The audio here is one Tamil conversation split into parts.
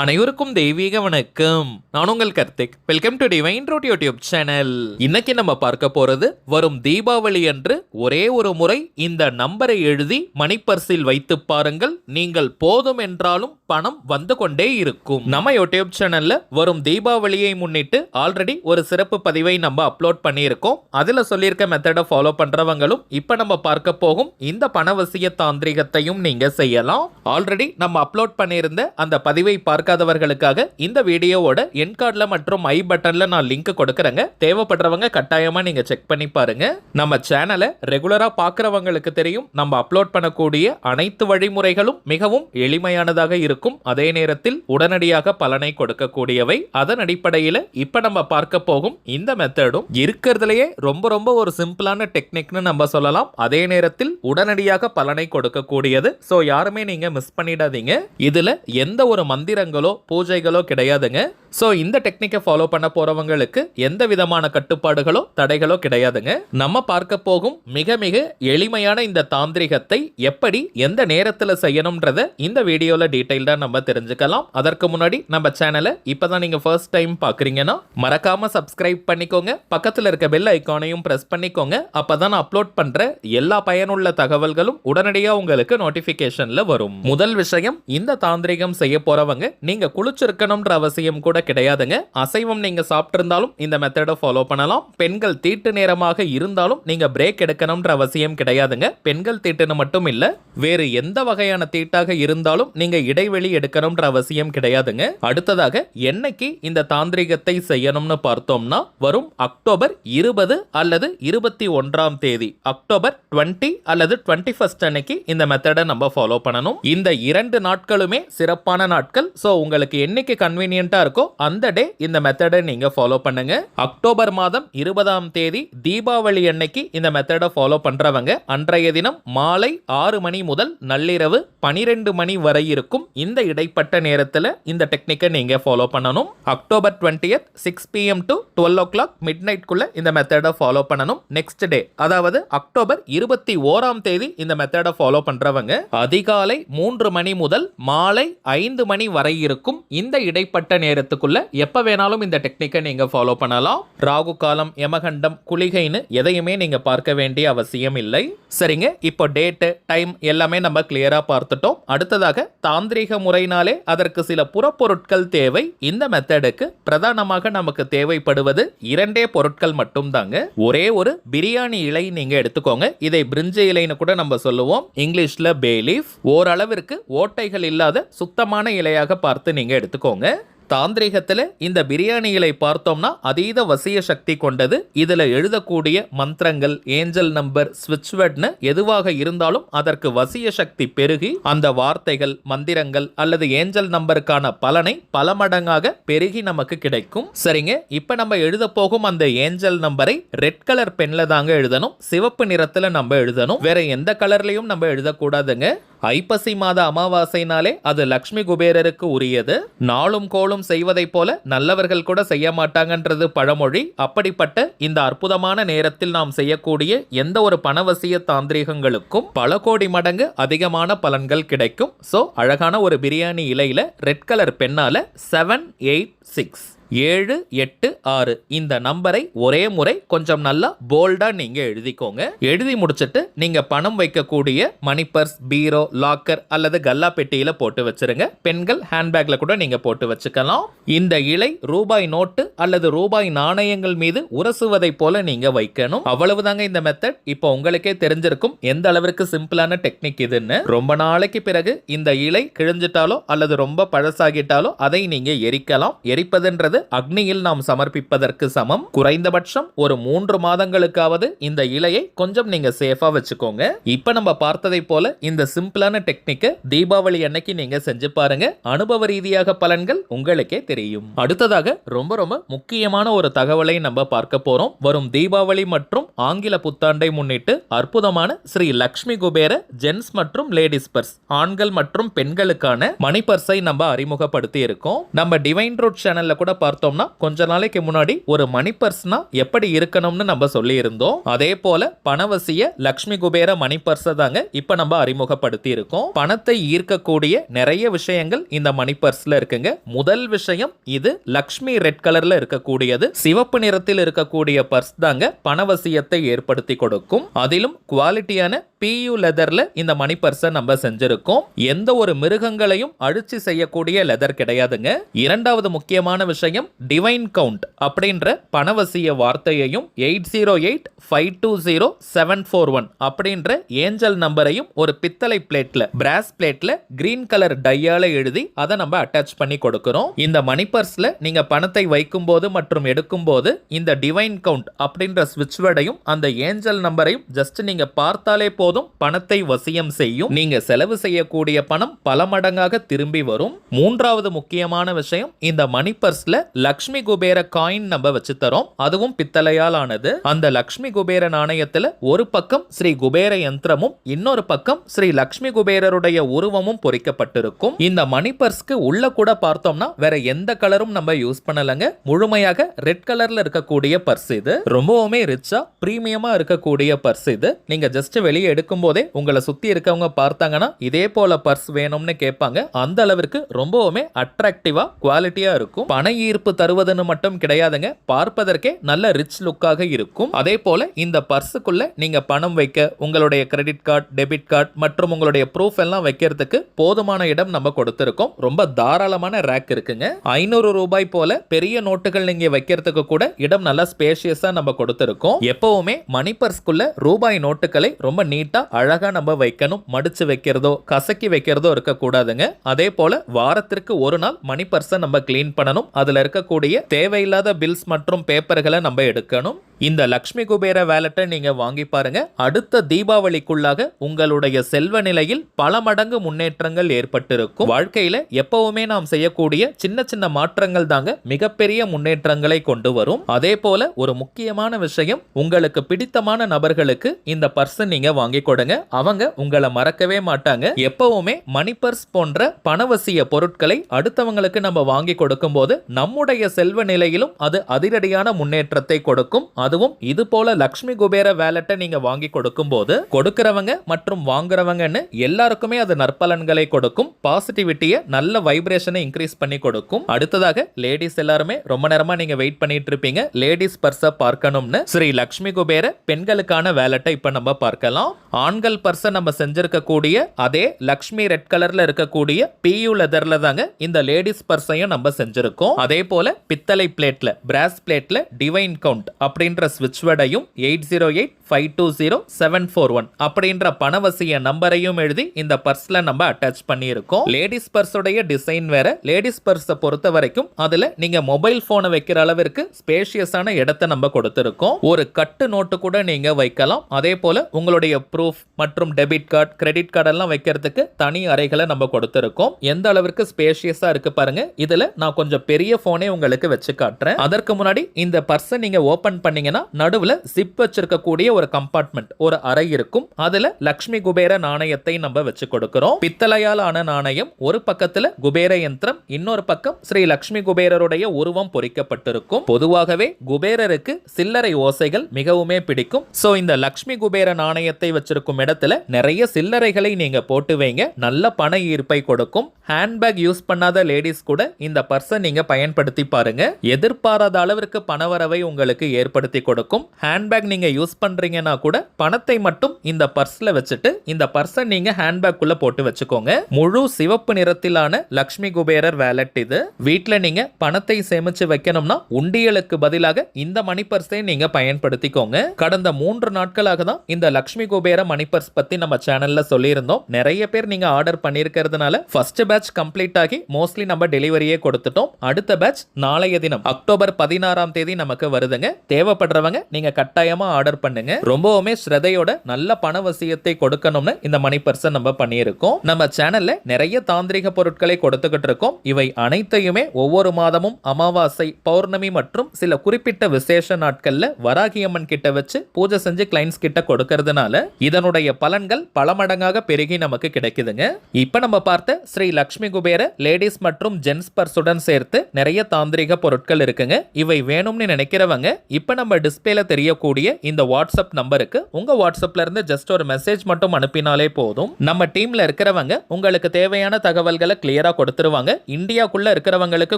அனைவருக்கும் தெய்வீக வணக்கம். நான் உங்கள் Karthik. Welcome to Divine Root YouTube channel. இன்னைக்கு நம்ம பார்க்க போறது வரும் தீபாவளி அன்று ஒரே ஒரு முறை இந்த நம்பரை எழுதி மணிப்பர்சில் வைத்து பாருங்கள். நீங்கள் போதும் என்றாலும் பணம் வந்து கொண்டே இருக்கும். நம்ம யூடியூப் சேனல்ல வரும் தீபாவளியை முன்னிட்டு ஆல்ரெடி ஒரு சிறப்பு பதிவை நம்ம அப்லோட் பண்ணியிருக்கோம். அதுல சொல்லியிருக்க மெத்தடை ஃபாலோ பண்றவங்களும் இப்ப நம்ம பார்க்க போகும் இந்த பணவசிய தாந்திரிகத்தையும் நீங்க செய்யலாம். ஆல்ரெடி நம்ம அப்லோட் பண்ணியிருந்த அந்த பதிவை பார்க்காதவர்களுக்காக இந்த வீடியோவோட என் கார்டுல மற்றும் ஐ பட்டன்ல நான் லிங்க் கொடுக்கறேங்க. தேவைப்படுறவங்க கட்டாயமா நீங்க செக் பண்ணி பாருங்க. நம்ம சேனலை ரெகுலரா பார்க்கறவங்களுக்கு தெரியும், நம்ம அப்லோட் பண்ணக்கூடிய அனைத்து வழிமுறைகளும் மிகவும் எளிமையானதாக இருக்கும். அதே நேரத்தில் உடனடியாக பலனை கொடுக்கக்கூடியவை. அதன் அடிப்படையில் இப்ப நம்ம பார்க்க போகும் இந்த மெத்தடும் இருக்கிறதுலயே ரொம்ப ஒரு சிம்பிளான டெக்னிக்னு நம்ம சொல்லலாம். அதே நேரத்தில் உடனடியாக பலனை கொடுக்கக்கூடியது. சோ யாருமே நீங்க மிஸ் பண்ணிடாதீங்க. இதுல எந்த ஒரு மந்திரங்களோ பூஜைகளோ கிடையாதுங்க. சோ இந்த டெக்னிக்கை ஃபாலோ பண்ண போறவங்களுக்கு எந்த விதமான கட்டுப்பாடுகளோ தடைகளோ கிடையாதுங்க. நம்ம பார்க்க போகும் மிக எளிமையான இந்த தாந்திரிகத்தை எப்படி எந்த நேரத்துல செய்யணும்ன்றத இந்த வீடியோல டீடைல்டா நம்ம தெரிஞ்சுக்கலாம். அதற்கு முன்னாடி நம்ம சேனலை இப்பதான் நீங்க ஃபர்ஸ்ட் டைம் பாக்குறீங்கன்னா மறக்காம சப்ஸ்கிரைப் பண்ணிக்கோங்க. பக்கத்துல இருக்க பெல் ஐகானையும் பிரஸ் பண்ணிக்கோங்க. அப்பதான் நான் அப்லோட் பண்ற எல்லா பயனுள்ள தகவல்களும் உடனடியா உங்களுக்கு நோட்டிபிகேஷன்ல வரும். முதல் விஷயம், இந்த தாந்திரிகம் செய்ய போறவங்க நீங்க குளிச்சிருக்கணும்ன்ற அவசியம் கூட கிடையாதுங்க. அசைவம் நீங்க சாப்பிட்டு இருந்தாலும் இந்த மெத்தடை ஃபாலோ பண்ணலாம். பெண்கள் தீட்டு நேரமாக இருந்தாலும் நீங்க பிரேக் எடுக்கணும்ன்ற அவசியம் கிடையாதுங்க. பெண்கள் தீட்டுன்னு மட்டும் இல்ல, வேறு எந்த வகையான தீட்டாக இருந்தாலும் நீங்க இடைவெளி எடுக்கணும்ன்ற அவசியம் கிடையாதுங்க. அடுத்ததாக என்னைக்கு இந்த தாந்திரிகத்தை செய்யணும்னு பார்த்தோம்னா வரும் அக்டோபர் 20 அல்லது 21ஆம் தேதி, அக்டோபர் 20 அல்லது 21 அன்னைக்கு இந்த மெத்தடை நம்ம ஃபாலோ பண்ணணும். இந்த 2 நாட்களுமே சிறப்பான நாட்கள். சோ உங்களுக்கு என்னைக்கு கன்வீனியன்ட்டா இருக்கோ அந்த டே இந்த மெத்தடை நீங்க ஃபாலோ பண்ணுங்க. அக்டோபர் மாதம் 20ஆம் தேதி தீபாவளி அன்னைக்கு இந்த மெத்தடை ஃபாலோ பண்றவங்க அன்றைய தினம் மாலை 6 மணி முதல் நள்ளிரவு 12 மணி வரை இருக்கும் இந்த இடைப்பட்ட நேரத்தில் இந்த டெக்னிக்கை நீங்க ஃபாலோ பண்ணணும். October 20th 6 PM to 12 o'clock midnight குள்ள இந்த மெத்தடை ஃபாலோ பண்ணணும். நெக்ஸ்ட் டே அதாவது அக்டோபர் 21ஆம் தேதி இந்த மெத்தடை ஃபாலோ பண்றவங்க அதிகாலை 3 மணி முதல் மாலை 5 மணி வரை இருக்கும் இந்த இடைப்பட்ட நேரத்துக்குள்ள எப்ப வேணாலும் இந்த டெக்னிக்கை நீங்க ஃபாலோ பண்ணலாம். ராகு காலம், யமகண்டம், குளிகைன்னு எதையுமே நீங்க பார்க்க வேண்டிய அவசியம் இல்லை. சரிங்க, இப்போ டேட் டைம் எல்லாமே நம்ம கிளியரா பார்த்துட்டோம். அடுத்ததாக தாந்திரிக முறையினாலே அதற்கு சில புறப்பொருட்கள் தேவை. இந்த மெத்தடுக்கு பிரதானமாக நமக்கு தேவைப்படுவது 2 பொருட்கள் மட்டும் தாங்க. ஒரே ஒரு பிரியாணி இலை நீங்க எடுத்துக்கோங்க. இதை பிரிஞ்சு இலைன்னு கூட நம்ம சொல்லுவோம், இங்கிலீஷ்ல பே லீஃப். ஓரளவிற்கு ஓட்டைகள் இல்லாத சுத்தமான இலையாக பார்த்து நீங்க எடுத்துக்கோங்க. தாந்திரிகத்தில் இந்த பிரியாணி இலை பார்த்தோம்னா அதீத வசிய சக்தி கொண்டது. இதுல எழுதக்கூடிய மந்திரங்கள், ஏஞ்சல் நம்பர், ஸ்விட்ச் வேர்ட்னு எதுவாக இருந்தாலும் அதற்கு வசிய சக்தி பெருகி அந்த வார்த்தைகள், மந்திரங்கள் அல்லது ஏஞ்சல் நம்பருக்கான பலனை பல மடங்காக பெருகி நமக்கு கிடைக்கும். சரிங்க, இப்ப நம்ம எழுத போகும் அந்த ஏஞ்சல் நம்பரை ரெட் கலர் பென்ல தாங்க எழுதணும். சிவப்பு நிறத்துல நம்ம எழுதணும். வேற எந்த கலர்லயும் நம்ம எழுதக்கூடாதுங்க. ஐப்பசி மாத அமாவாசைனாலே அது லக்ஷ்மி குபேரருக்கு உரியது. நாளும் கோளும் செய்வதை போல நல்லவர்கள் கூட செய்ய மாட்டாங்கன்றது பழமொழி. அப்படிப்பட்ட இந்த அற்புதமான நேரத்தில் நாம் செய்யக்கூடிய எந்த ஒரு பணவசிய தாந்திரிகங்களுக்கும் பல கோடி மடங்கு அதிகமான பலன்கள் கிடைக்கும். சோ அழகான ஒரு பிரியாணி இலையில ரெட் கலர் பெண்ணால 786 786 இந்த நம்பரை ஒரே முறை கொஞ்சம் நல்லா போல்டா நீங்க எழுதிக்கோங்க. எழுதி முடிச்சிட்டு நீங்க பணம் வைக்கக்கூடிய மணி பர்ஸ், பீரோ, லாக்கர் அல்லது கல்லா பெட்டியில போட்டு வச்சிருங்க. பெண்கள் ஹேண்ட்பேக்ல கூட நீங்க போட்டு வச்சுக்கலாம். இந்த இலை ரூபாய் நோட்டு அல்லது ரூபாய் நாணயங்கள் மீது உரசுவதை போல நீங்க வைக்கணும். அவ்வளவுதாங்க இந்த மெத்தட். இப்போ உங்களுக்கே தெரிஞ்சிருக்கும் எந்த அளவிற்கு சிம்பிளான டெக்னிக் இதுன்னு. ரொம்ப நாளைக்கு பிறகு இந்த இலை கிழிஞ்சிட்டாலோ அல்லது ரொம்ப பழசாகிட்டாலோ அதை நீங்க எரிக்கலாம். எரிப்பதுன்றது அக்னியில் நாம் சமர்ப்பிப்பதற்கு சமம். குறைந்தபட்சம் ஒரு 3 மாதங்களுக்காவது இந்த இலையை கொஞ்சம் நீங்க சேஃபா வச்சுக்கோங்க. இப்ப நம்ம பார்த்ததை போல இந்த சிம்பிளான டெக்னிக்கை தீபாவளி அன்னைக்கு நீங்க செஞ்சு பாருங்க. அனுபவ ரீதியாக பலன்கள் உங்களுக்கே தெரியும். அடுத்ததாக ரொம்ப முக்கியமான ஒரு தகவலை நம்ம பார்க்க போறோம். வரும் தீபாவளி மற்றும் ஆங்கில புத்தாண்டை முன்னிட்டு அற்புதமான ஸ்ரீ லக்ஷ்மி குபேர ஜென்ஸ் மற்றும் லேடிஸ் பர்ஸ், ஆண்கள் மற்றும் பெண்களுக்கான மணி பர்ஸை நம்ம அறிமுகப்படுத்தி இருக்கோம். நம்ம டிவைன் ரூட் சேனல்ல கூட பார்த்தோம்னா கொஞ்ச நாளைக்கு முன்னாடி ஒரு மணி பர்ஸ்னா எப்படி இருக்கணும்னு நம்ம சொல்லி இருந்தோம். அதே போல பணவசிய லக்ஷ்மி குபேர மணி பர்ஸை தாங்க இப்ப நம்ம அறிமுகப்படுத்தி இருக்கோம். பணத்தை ஈர்க்கக்கூடிய நிறைய விஷயங்கள் இந்த மணி பர்ஸ்ல இருக்குங்க. முதல் விஷயம், இது லக்ஷ்மி ரெட் கலர்ல இருக்கக்கூடியது. சிவப்பு நிறத்தில் இருக்கக்கூடிய பர்ஸ் தாங்க பணவசியத்தை ஏற்படுத்தி கொடுக்கும். அதிலும் குவாலிட்டியான PU லெதர்ல இந்த மணி பர்ஸை நம்ம செஞ்சிருக்கோம். எந்த ஒரு மிருகங்களையும் அழிச்சு செய்யக்கூடிய லெதர் கிடையாதுங்க. இரண்டாவது முக்கியமான விஷயம், டிவைன் கவுண்ட் அப்படின்ற பணவசிய வார்த்தையையும் 8085200741 அப்படின்ற ஏஞ்சல் நம்பரையும் ஒரு பித்தளை பிளேட்ல, பிராஸ் பிளேட்ல கிரீன் கலர் டையால எழுதி அதை நம்ம அட்டாச் பண்ணி கொடுக்கிறோம். இந்த மணி பர்ஸ்ல நீங்க பணத்தை வைக்கும் போது மற்றும் எடுக்கும் போது இந்த டிவைன் கவுண்ட் அப்படின்ற ஸ்விட்ச் வேர்டையும் அந்த ஏஞ்சல் நம்பரையும் ஜஸ்ட் நீங்க பார்த்தாலே போதும் பணத்தை வசியம் செய்யும். நீங்க செலவு செய்யக்கூடிய பணம் பல மடங்காக திரும்பி வரும். மூன்றாவது முக்கியமான விஷயம், இந்த மணி பர்ஸ்ல லக்ஷ்மி குபேர காயின் நம்ம வச்சு தரோம். அதுவும் பித்தளையால் ஆனது. அந்த லக்ஷ்மி குபேர நாணயத்துல ஒரு பக்கம் ஸ்ரீ குபேர யந்திரமும் இன்னொரு பக்கம் ஸ்ரீ லக்ஷ்மி குபேரருடைய உருவமும் பொறிக்கப்பட்டிருக்கும். இந்த மணி பர்ஸ்க்கு உள்ள கூட பார்த்தோம்னா வேற எந்த கலரும் நம்ம யூஸ் பண்ணலங்க. முழுமையாக ரெட் கலர்ல இருக்கக்கூடிய பர்ஸ் இது. ரொம்பவுமே ரிச்சா பிரீமியமா இருக்கக்கூடிய பர்ஸ் இது. நீங்க ஜஸ்ட் வெளியே எடுக்கும் போதே உங்களை சுத்தி இருக்கவங்க பார்த்தாங்கன்னா இதே போல பர்ஸ் வேணும்னு கேட்பாங்க. அந்த அளவிற்கு ரொம்பவுமே அட்ராக்டிவா குவாலிட்டியா இருக்கும். பண ஈர்ப்பு தருவதுன்னு மட்டும் கிடையாதுங்க, பார்ப்பதற்கே நல்ல ரிச் லுக்காக இருக்கும். அதே போல இந்த பர்ஸுக்குள்ள நீங்க பணம் வைக்க உங்களுடைய கிரெடிட் கார்டு, டெபிட் கார்டு மற்றும் உங்களுடைய ப்ரூஃப் எல்லாம் வைக்கிறதுக்கு போதுமான இடம் நம்ம கொடுத்திருக்கோம். ரொம்ப தாராளமான ரேக் இருக்குங்க. 500 ரூபாய் போல பெரிய நோட்டுகள் நீங்க வைக்கிறதுக்கு கூட இடம் நல்லா ஸ்பேஷியஸா நம்ம கொடுத்திருக்கோம். எப்பவுமே மணி பர்ஸ்க்குள்ள ரூபாய் நோட்டுகளை ரொம்ப நீட்டா அழகா நம்ம வைக்கணும். மடிச்சு வைக்கிறதோ கசக்கி வைக்கிறதோ இருக்க கூடாதுங்க. அதே போல வாரத்திற்கு ஒரு நாள் மணி பர்ஸை நம்ம கிளீன் பண்ணணும். அதுல இருக்கக்கூடிய தேவையில்லாத பில்ஸ் மற்றும் பேப்பர்களை நம்ம எடுக்கணும். இந்த லக்ஷ்மி குபேர வேலட்டை நீங்க வாங்கி பாருங்க. அடுத்த தீபாவளிக்குள்ளாக உங்களுடைய செல்வ நிலையில் பல மடங்கு முன்னேற்றங்கள் ஏற்பட்டிருக்கும். வாழ்க்கையில எப்பவுமே நாம் செய்யக்கூடிய சின்ன சின்ன மாற்றங்கள் தாங்க மிகப்பெரிய முன்னேற்றங்களை கொண்டு வரும். அதே போல ஒரு முக்கியமான விஷயம், உங்களுக்கு பிடித்தமான நபர்களுக்கு இந்த பர்ஸ் நீங்க வாங்கி கொடுங்க. அவங்க உங்களை மறக்கவே மாட்டாங்க. எப்பவுமே மணி பர்ஸ் போன்ற பணவசிய பொருட்களை அடுத்தவங்களுக்கு நம்ம வாங்கி கொடுக்கும் போது நம்முடைய செல்வ நிலையிலும் அது அதிரடியான முன்னேற்றத்தை கொடுக்கும். அதுவும் இது போல லக்ஷ்மி குபேர வேலட்டை நீங்க வாங்கி கொடுக்கும் போது கொடுக்கிறவங்க மற்றும் வாங்குறவங்கன்னு எல்லாருக்குமே அது நற்பலன்களை கொடுக்கும். பாசிட்டிவிட்டியை, நல்ல வைப்ரேஷனை இன்க்ரீஸ் பண்ணி கொடுக்கும். அடுத்ததாக லேடிஸ் எல்லாருமே ரொம்ப நேரமா நீங்க வெயிட் பண்ணிட்டு இருப்பீங்க லேடிஸ் பர்ஸை பார்க்கணும்னு. ஸ்ரீ லக்ஷ்மி குபேர பெண்களுக்கான வேலட்டை இப்ப நம்ம பார்க்கலாம். ஆண்கள் பர்ஸை நம்ம செஞ்சிருக்கக்கூடிய அதே லக்ஷ்மி ரெட் கலர்ல இருக்கக்கூடிய PU லெதர்ல தாங்க இந்த லேடிஸ் பர்ஸையும் நம்ம செஞ்சிருக்கோம். அதே போல பித்தளை பிளேட்ல, பிராஸ் பிளேட்ல டிவைன் கவுண்ட் அப்படின்ற ஸ்விட்ச் வேர்டையும் 8085200741 அப்படின்ற பணவசிய நம்பரையும் எழுதி இந்த பர்ஸ்ல நம்ம அட்டாச் பண்ணி இருக்கோம். லேடிஸ் பர்ஸோடைய டிசைன் வேற. லேடிஸ் பர்ஸை பொறுத்த வரைக்கும் அதுல நீங்க மொபைல் போனை வைக்கிற அளவிற்கு ஸ்பேஷியஸான இடத்தை நம்ம கொடுத்திருக்கோம். ஒரு கட்டு நோட்டு கூட நீங்க வைக்கலாம். அதே போல உங்களுடைய ப்ரூஃப் மற்றும் டெபிட் கார்டு, கிரெடிட் கார்டு எல்லாம் வைக்கிறதுக்கு தனி அறைகளை நம்ம கொடுத்திருக்கோம். எந்த அளவிற்கு ஸ்பேஷியஸா இருக்கு பாருங்க. இதுல நான் கொஞ்சம் பெரிய போனே உங்களுக்கு வச்சு காட்டுறேன். அதற்கு முன்னாடி இந்த பர்ஸை நீங்க ஓபன் பண்ணீங்கன்னா நடுவுல ஜிப் வச்சிருக்கக்கூடிய ஒரு கம்பார்ட்மெண்ட், ஒரு அறை இருக்கும். அதுல லக்ஷ்மி குபேர நாணயத்தை நம்ம வச்சு கொடுக்கிறோம். பித்தளையால் ஆன நாணயம். ஒரு பக்கத்துல குபேர யந்திரம், இன்னொரு பக்கம் ஸ்ரீ லக்ஷ்மி குபேரருடைய உருவம் பொறிக்கப்பட்டிருக்கும். பொதுவாகவே குபேரருக்கு சில்லறை ஓசைகள் மிகவுமே பிடிக்கும். சோ இந்த லக்ஷ்மி குபேர நாணயத்தை வச்சிருக்கும் இடத்துல நிறைய சில்லறைகளை நீங்க போட்டு வைங்க. நல்ல பண ஈர்ப்பை கொடுக்கும். ஹேண்ட்பேக் யூஸ் பண்ணாத லேடிஸ் கூட இந்த பர்ஸை நீங்க பயன்படுத்தி பாருங்க. எதிர்பாராத அளவிற்கு பணவரவை உங்களுக்கு ஏற்படுத்தி கொடுக்கும். ஹேண்ட்பேக் நீங்க யூஸ் பண்றீங்கன்னா கூட பணத்தை மட்டும் இந்த பர்ஸ்ல வச்சுட்டு இந்த பர்ஸை நீங்க ஹேண்ட்பேக் குள்ள போட்டு வச்சுக்கோங்க. முழு சிவப்பு நிறத்திலான லக்ஷ்மி குபேரர் வேலட் இது. வீட்ல நீங்க பணத்தை சேமிச்சு வைக்கணும்னா உண்டியலுக்கு பதிலாக இந்த மணி பர்ஸை நீங்க பயன்படுத்திக்கோங்க. கடந்த 3 நாட்களாக தான் இந்த லக்ஷ்மி குபேர மணி பர்ஸ் பத்தி நம்ம சேனல்ல சொல்லியிருந்தோம். நிறைய பேர் நீங்க ஆர்டர் பண்ணிருக்கிறதுனால ஃபர்ஸ்ட் பேட்ச் கம்ப்ளீட் ஆகி மோஸ்ட்லி நம்ம டெலிவரியே கொடுத்துட்டோம். அடுத்த பேட்ச் நாளைய தினம் அக்டோபர் 16ஆம் தேதி நமக்கு வருதுங்க. தேவைப்பட தேவைப்படுறவங்க நீங்க கட்டாயமா ஆர்டர் பண்ணுங்க. ரொம்பவுமே ஸ்ரதையோட நல்ல பணவசியத்தை கொடுக்கணும்னு இந்த மணி பர்சன் நம்ம பண்ணியிருக்கோம். நம்ம சேனல்ல நிறைய தாந்திரிக பொருட்களை கொடுத்துக்கிட்டு இருக்கோம். இவை அனைத்தையுமே ஒவ்வொரு மாதமும் அமாவாசை, பௌர்ணமி மற்றும் சில குறிப்பிட்ட விசேஷ நாட்கள்ல வராகியம்மன் கிட்ட வச்சு பூஜை செஞ்சு கிளைண்ட்ஸ் கிட்ட கொடுக்கறதுனால இதனுடைய பலன்கள் பல மடங்காக பெருகி நமக்கு கிடைக்குதுங்க. இப்ப நம்ம பார்த்த ஸ்ரீ லக்ஷ்மி குபேர லேடிஸ் மற்றும் ஜென்ஸ் பர்சுடன் சேர்த்து நிறைய தாந்திரிக பொருட்கள் இருக்குங்க. இவை வேணும்னு நினைக்கிறவங்க இப்ப நம்ம டிஸ்பிளேல தெரியக்கூடிய இந்த வாட்ஸ்அப் நம்பருக்கு உங்க வாட்ஸ்அப்ல இருந்து ஜஸ்ட் ஒரு மெசேஜ் மட்டும் அனுப்பினாலே போதும். நம்ம டீம்ல இருக்கிறவங்க உங்களுக்கு தேவையான தகவல்களை கிளியரா கொடுத்துருவாங்க. இந்தியாக்குள்ள இருக்கிறவங்களுக்கு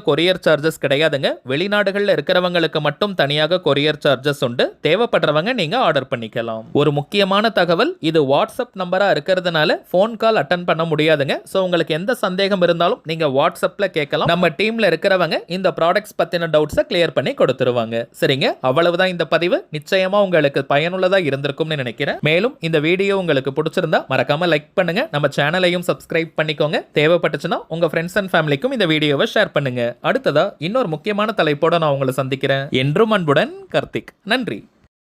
கொரியர் சார்ஜஸ் கிடையாதுங்க. வெளிநாடுகள்ல இருக்கிறவங்களுக்கு மட்டும் தனியாக கொரியர் சார்ஜஸ் உண்டு. தேவைப்படுறவங்க நீங்க ஆர்டர் பண்ணிக்கலாம். ஒரு முக்கியமான தகவல், இது வாட்ஸ்அப் நம்பரா இருக்கிறதுனால போன் கால் அட்டன் பண்ண முடியாதுங்க. சோ உங்களுக்கு எந்த சந்தேகம் இருந்தாலும் நீங்க வாட்ஸ்அப்ல கேட்கலாம். நம்ம டீம்ல இருக்கிறவங்க இந்த ப்ராடக்ட்ஸ் பத்தின டவுட்ஸை கிளியர் பண்ணி கொடுத்துருவாங்க. சரிங்க, அவ்வளவுதான் இந்த பதிவு. நிச்சயமா உங்களுக்கு பயனுள்ளதா இருந்திருக்கும்னு நினைக்கிறேன். மேலும் இந்த வீடியோ உங்களுக்கு பிடிச்சிருந்தா மறக்காம லைக் பண்ணுங்க. நம்ம சேனலையும் சப்ஸ்கிரைப் பண்ணிக்கோங்க. தேவைப்பட்டுச்சுன்னா உங்க ஃப்ரெண்ட்ஸ் அண்ட் ஃபேமிலிக்கும் இந்த வீடியோவை ஷேர் பண்ணுங்க. அடுத்ததா இன்னொரு முக்கியமான தலைப்போட நான் உங்களை சந்திக்கிறேன். என்றும் அன்புடன் கார்த்திக். நன்றி.